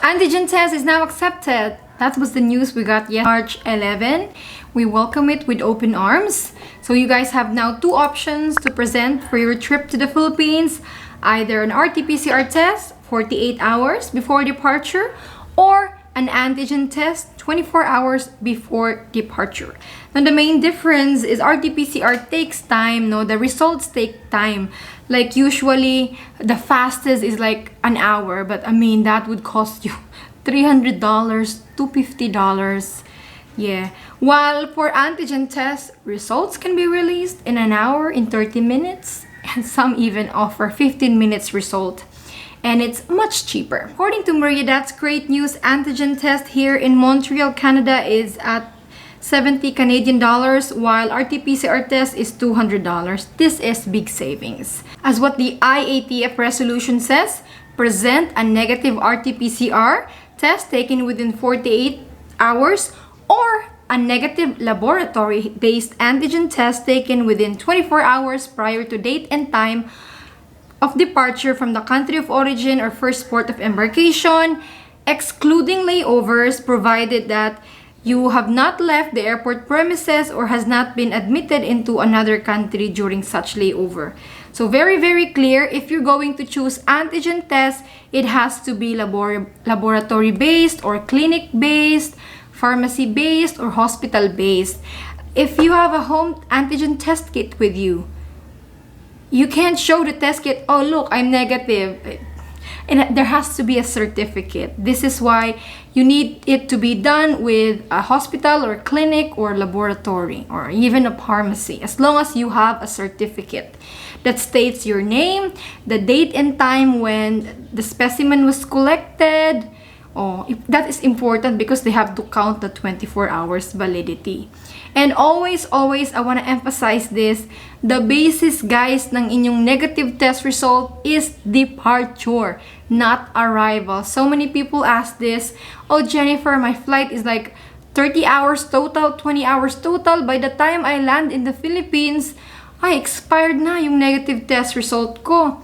Antigen test is now accepted. That was the news we got yesterday, March 11. We welcome it with open arms. So you guys have now two options to present for your trip to the Philippines. Either an RT-PCR test 48 hours before departure or an antigen test 24 hours before departure. Now the main difference is RT-PCR takes time, no? The results take time. Like usually the fastest is like an hour, but I mean that would cost you $300 to $50. Yeah. While for antigen tests, results can be released in an hour, in 30 minutes, and some even offer 15 minutes result. And it's much cheaper. According to Maria, that's great news. Antigen test here in Montreal, Canada is at 70 Canadian dollars, while RT-PCR test is $200. This is big savings. As what the IATF resolution says, present a negative RT-PCR test taken within 48 hours or a negative laboratory-based antigen test taken within 24 hours prior to date and time of departure from the country of origin or first port of embarkation, excluding layovers, provided that you have not left the airport premises or has not been admitted into another country during such layover. So very, very clear. If you're going to choose antigen test, it has to be laboratory-based or clinic-based, pharmacy-based, or hospital-based. If you have a home antigen test kit with you, you can't show the test kit, oh look, I'm negative. And there has to be a certificate. This is why you need it to be done with a hospital or clinic or laboratory or even a pharmacy, as long as you have a certificate that states your name, the date and time when the specimen was collected. Oh, that is important because they have to count the 24 hours validity. And always, I want to emphasize this, the basis, guys, ng inyong negative test result is departure, not arrival. So many people ask this, oh Jennifer, my flight is like 30 hours total, 20 hours total. By the time I land in the Philippines, ay, expired na yung negative test result ko.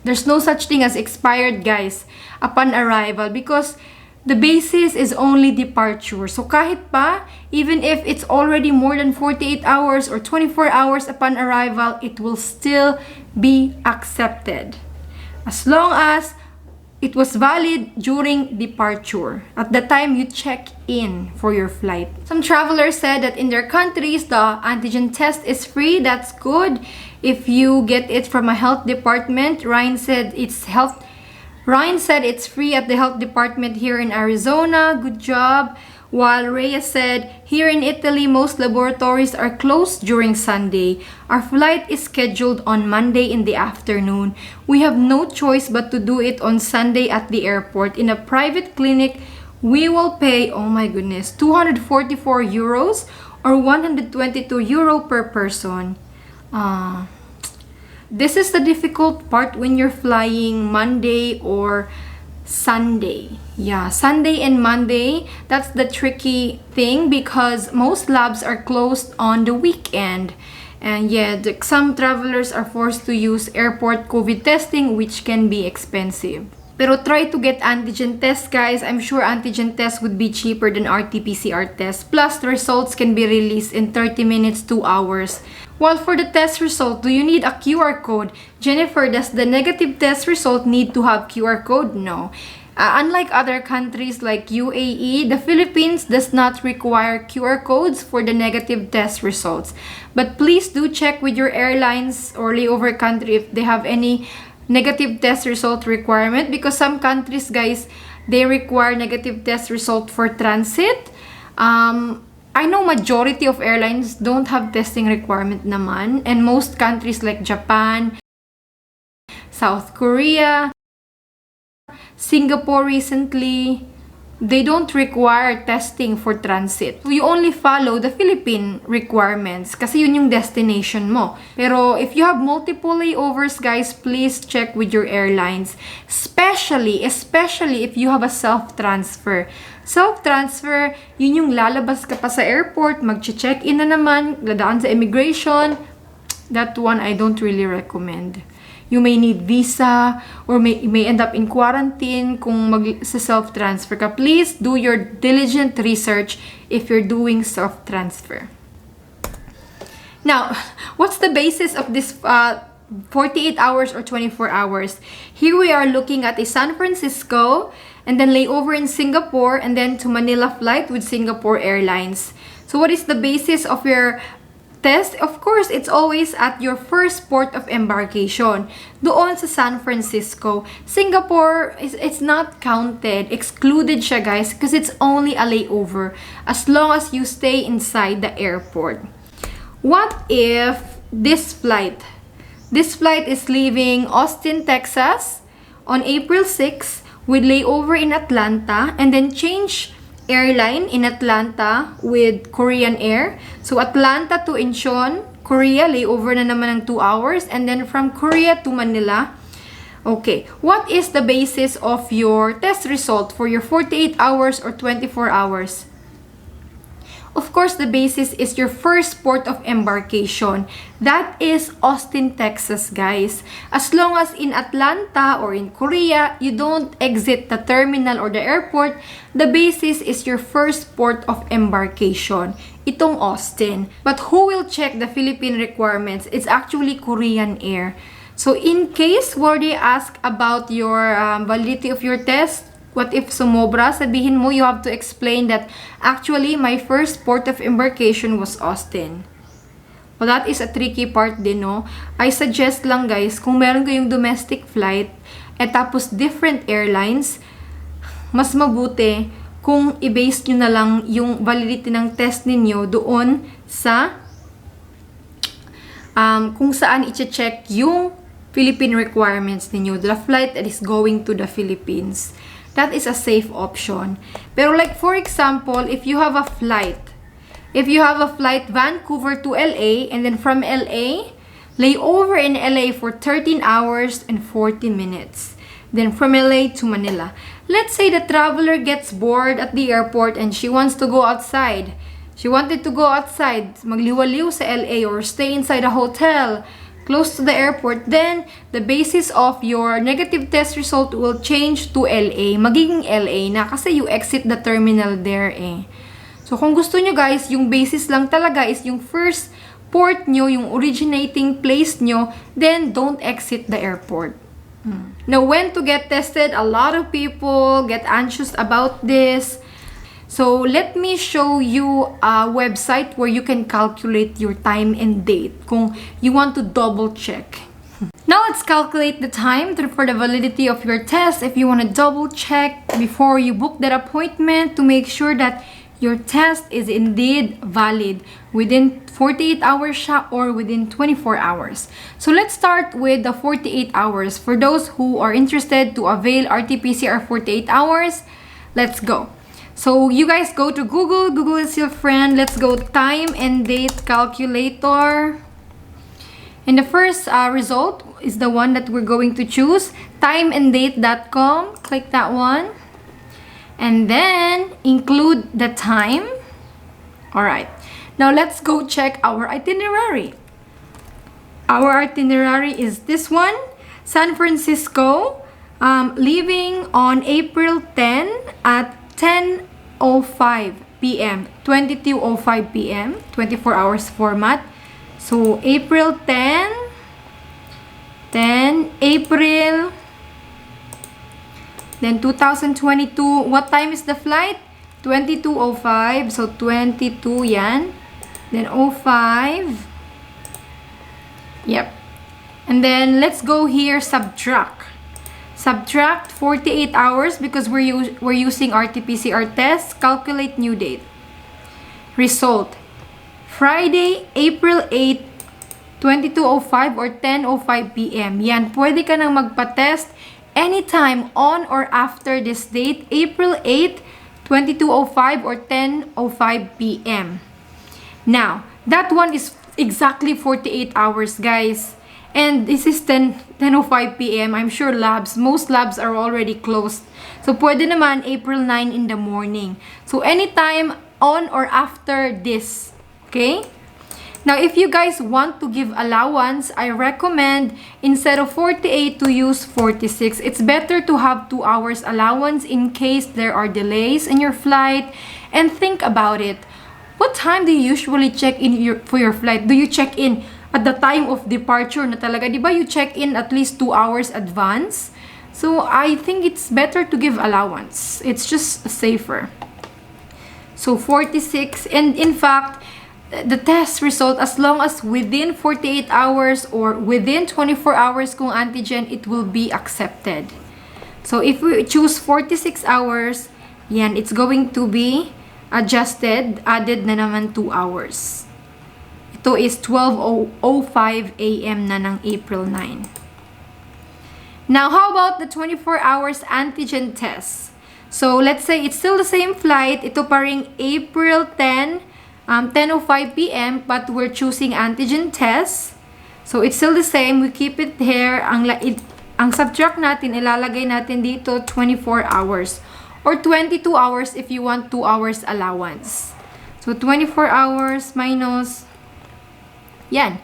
There's no such thing as expired, guys, upon arrival, because the basis is only departure. So kahit pa, even if it's already more than 48 hours or 24 hours upon arrival, it will still be accepted, as long as it was valid during departure, at the time you check in for your flight. Some travelers said that in their countries, the antigen test is free. That's good. If you get it from a health department, Ryan said it's free at the health department here in Arizona. Good job. While Rhea said, here in Italy, most laboratories are closed during Sunday. Our flight is scheduled on Monday in the afternoon. We have no choice but to do it on Sunday at the airport. In a private clinic, we will pay, oh my goodness, 244 euros or 122 euro per person. This is the difficult part when you're flying Monday or Sunday. Yeah, Sunday and Monday, that's the tricky thing because most labs are closed on the weekend. And yeah, some travelers are forced to use airport COVID testing, which can be expensive. Pero try to get antigen test, guys. I'm sure antigen test would be cheaper than RT-PCR test. Plus, the results can be released in 30 minutes, 2 hours. While for the test result, do you need a QR code? Jennifer, does the negative test result need to have QR code? No. Unlike other countries like UAE, the Philippines does not require QR codes for the negative test results. But please do check with your airlines or layover country if they have any negative test result requirement, because some countries, guys, they require negative test result for transit. I know majority of airlines don't have testing requirement naman, and most countries like Japan, South Korea, Singapore recently, they don't require testing for transit. So you only follow the Philippine requirements kasi yun yung destination mo. Pero if you have multiple layovers, guys, please check with your airlines. Especially if you have a self-transfer. Self-transfer, yun yung lalabas ka pa sa airport, mag-check in na naman, dadaan sa immigration. That one I don't really recommend. you may need visa, or you may end up in quarantine kung self-transfer ka. Please do your diligent research if you're doing self-transfer. Now, what's the basis of this 48 hours or 24 hours? Here we are looking at a San Francisco, and then layover in Singapore, and then to Manila flight with Singapore Airlines. So what is the basis of your test? Of course, it's always at your first port of embarkation. Doon sa San Francisco. Singapore, it's not counted. Excluded siya, guys, because it's only a layover as long as you stay inside the airport. What if this flight is leaving Austin, Texas on April 6 with layover in Atlanta, and then change airline in Atlanta with Korean Air. So Atlanta to Incheon, Korea, layover na naman ng 2 hours, and then from Korea to Manila. Okay, what is the basis of your test result for your 48 hours or 24 hours? Of course, the basis is your first port of embarkation. That is Austin, Texas, guys. As long as in Atlanta or in Korea, you don't exit the terminal or the airport, the basis is your first port of embarkation. Itong Austin. But who will check the Philippine requirements? It's actually Korean Air. So in case where they ask about your validity of your test, what if sumobra? Sabihin mo, you have to explain that actually my first port of embarkation was Austin. Well, that is a tricky part din, no? I suggest lang, guys, kung meron kayong domestic flight at tapos different airlines, mas mabuti kung i-base nyo na lang yung validity ng test ninyo doon sa kung saan i-check yung Philippine requirements ninyo, the flight that is going to the Philippines. That is a safe option. Pero like for example, if you have a flight Vancouver to LA, and then from LA, layover in LA for 13 hours and 40 minutes. Then from LA to Manila. Let's say the traveler gets bored at the airport and she wants to go outside. She wanted to go outside, magliwaliw sa LA or stay inside a hotel close to the airport, then the basis of your negative test result will change to LA. Magiging LA na kasi you exit the terminal there eh. So kung gusto nyo guys, yung basis lang talaga is yung first port nyo, yung originating place nyo, then don't exit the airport. Now when to get tested, a lot of people get anxious about this. So let me show you a website where you can calculate your time and date kung you want to double check. Now let's calculate the time for the validity of your test if you want to double check before you book that appointment to make sure that your test is indeed valid within 48 hours or within 24 hours. So let's start with the 48 hours. For those who are interested to avail RT-PCR 48 hours, let's go. So you guys go to Google. Google is your friend. Let's go time and date calculator. And the first result is the one that we're going to choose. Timeanddate.com. Click that one. And then include the time. Alright. Now let's go check our itinerary. Our itinerary is this one. San Francisco. Leaving on April 10 at 10:05 p.m. 22:05 p.m. 24 hours format. So April 10 April, then 2022. What time is the flight? 22:05. So 22 yan. Then 05. Yep. And then let's go here, subtract 48 hours because we're using RT-PCR test. Calculate new date. Result. Friday, April 8, 22:05 or 10:05 p.m. Yan, pwede ka nang magpa-test anytime on or after this date, April 8, 22:05 or 10:05 p.m. Now, that one is exactly 48 hours, guys. And this is 10:05 p.m. I'm sure most labs are already closed. So, pwede naman April 9 in the morning. So, anytime on or after this. Okay? Now, if you guys want to give allowance, I recommend instead of 48 to use 46. It's better to have 2 hours allowance in case there are delays in your flight. And think about it. What time do you usually check in for your flight? Do you check in at the time of departure na talaga? Diba you check in at least 2 hours advance? So, I think it's better to give allowance. It's just safer. So, 46. And in fact, the test result, as long as within 48 hours or within 24 hours kung antigen, it will be accepted. So, if we choose 46 hours, yan, it's going to be adjusted, added na naman 2 hours. Ito is 12:05 a.m. na ng April 9. Now, how about the 24 hours antigen test? So, let's say it's still the same flight. Ito pa ring April 10, 10:05 p.m. but we're choosing antigen test. So, it's still the same. We keep it here. Ang subtract natin, ilalagay natin dito 24 hours. Or 22 hours if you want 2 hours allowance. So, 24 hours minus, yan.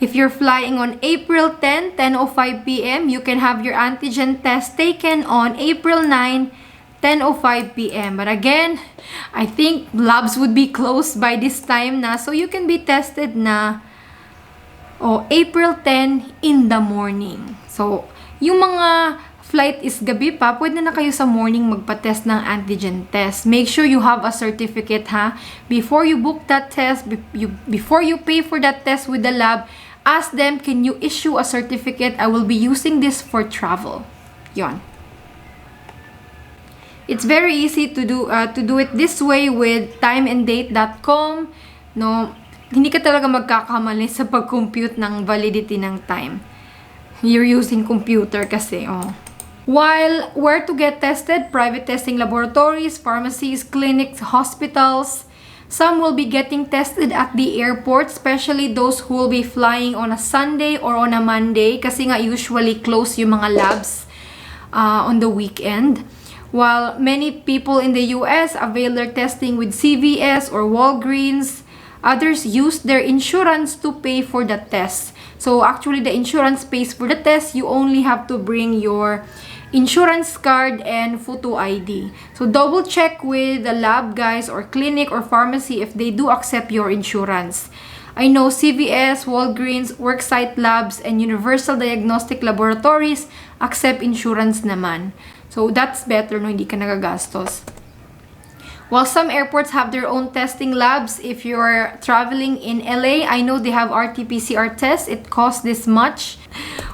If you're flying on April 10, 10:05 p.m., you can have your antigen test taken on April 9, 10:05 p.m. But again, I think labs would be closed by this time na. So, you can be tested na April 10 in the morning. So, yung mga flight is gabi pa, pwede na kayo sa morning magpa-test ng antigen test. Make sure you have a certificate, ha? Before you book that test, before you pay for that test with the lab, ask them, can you issue a certificate? I will be using this for travel. Yon. It's very easy to do it this way with timeanddate.com. No, hindi ka talaga magkakamali sa pag-compute ng validity ng time. You're using computer kasi, While where to get tested, private testing laboratories, pharmacies, clinics, hospitals, some will be getting tested at the airport, especially those who will be flying on a Sunday or on a Monday kasi nga usually close yung mga labs on the weekend. While many people in the US avail their testing with CVS or Walgreens, others use their insurance to pay for the test. So actually, the insurance pays for the test. You only have to bring your insurance card and photo ID. So double check with the lab guys or clinic or pharmacy if they do accept your insurance. I know CVS, Walgreens, Worksite Labs, and Universal Diagnostic Laboratories accept insurance naman. So, that's better, no? Hindi ka nagagastos. While some airports have their own testing labs, if you're traveling in LA, I know they have RT-PCR tests. It costs this much.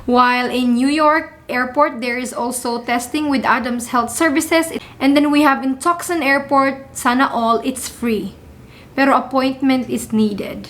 While in New York Airport, there is also testing with Adams Health Services. And then we have in Tucson Airport, sana all, it's free. Pero appointment is needed.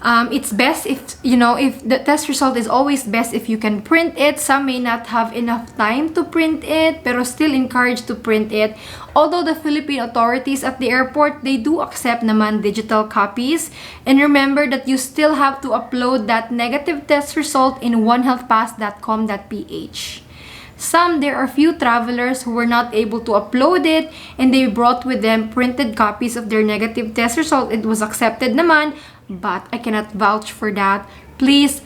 It's best if the test result is always best if you can print it. Some may not have enough time to print it, pero still encouraged to print it. Although the Philippine authorities at the airport, they do accept naman digital copies. And remember that you still have to upload that negative test result in onehealthpass.com.ph. There are few travelers who were not able to upload it and they brought with them printed copies of their negative test result. It was accepted naman, but I cannot vouch for that. Please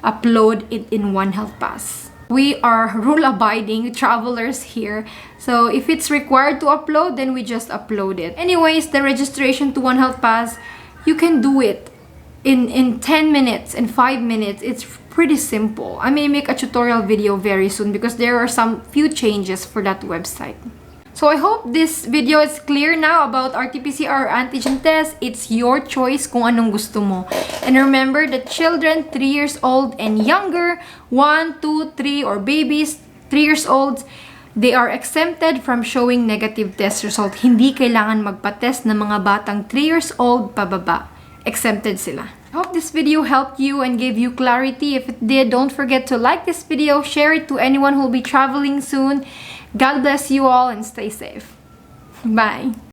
upload it in OneHealthPass. We are rule-abiding travelers here. So if it's required to upload, then we just upload it. Anyways, the registration to OneHealthPass, you can do it in 10 minutes and 5 minutes. It's pretty simple. I may make a tutorial video very soon because there are some few changes for that website. So I hope this video is clear now about RT-PCR or antigen test. It's your choice kung anong gusto mo. And remember that children 3 years old and younger, 1, 2, 3, or babies 3 years old, they are exempted from showing negative test result. Hindi kailangan magpa-test ng mga batang 3 years old pababa. Exempted sila. I hope this video helped you and gave you clarity. If it did, don't forget to like this video, share it to anyone who will be traveling soon. God bless you all and stay safe. Bye.